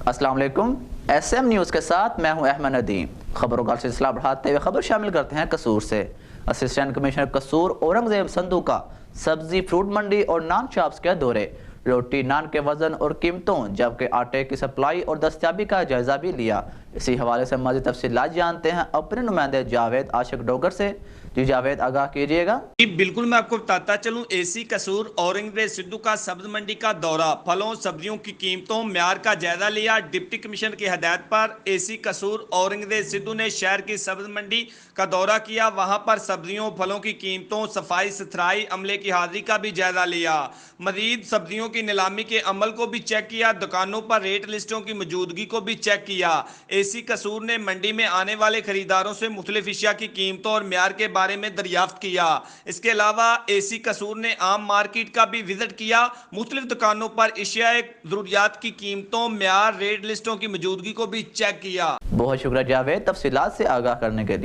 السلام علیکم، S M news کے ساتھ میں ہوں احمد ندیم۔ خبروں کا سلسلہ بڑھاتے ہوئے خبر شامل کرتے ہیں قصور سے۔ اسسٹنٹ کمشنر قصور اورنگزیب سندھو کا سبزی فروٹ منڈی اور نان شاپس کے دورے، روٹی نان کے وزن اور قیمتوں جبکہ آٹے کی سپلائی اور دستیابی کا جائزہ بھی لیا۔ اسی حوالے سے مزید تفصیلات جانتے ہیں اپنے نمائندے جاوید عاشق ڈوگر سے۔ جی جاوید، آگاہ کیجیے گا۔ بالکل، میں آپ کو بتاتا چلوں، اے سی قصور اورنگزیب سندھو کا سبز منڈی کا دورہ، پھلوں سبزیوں کی قیمتوں معیار کا جائزہ لیا۔ ڈپٹی کمشنر کی ہدایت پر اے سی قصور اورنگزیب سندھو نے شہر کی سبز منڈی کا دورہ کیا، وہاں پر سبزیوں پھلوں کی قیمتوں، صفائی ستھرائی، عملے کی حاضری کا بھی جائزہ لیا۔ مزید سبزیوں کی نیلامی کے عمل کو بھی چیک کیا، دکانوں پر ریٹ لسٹوں کی موجودگی کو بھی چیک کیا۔ اے سی قصور نے منڈی میں آنے والے خریداروں سے مختلف اشیاء کی قیمتوں اور معیار کے بارے میں دریافت کیا۔ اس کے علاوہ اے سی قصور نے عام مارکیٹ کا بھی وزٹ کیا، مختلف دکانوں پر اشیاء ضروریات کی قیمتوں، معیار، ریٹ لسٹوں کی موجودگی کو بھی چیک کیا۔ بہت شکریہ جاوید، تفصیلات سے آگاہ کرنے کے لیے۔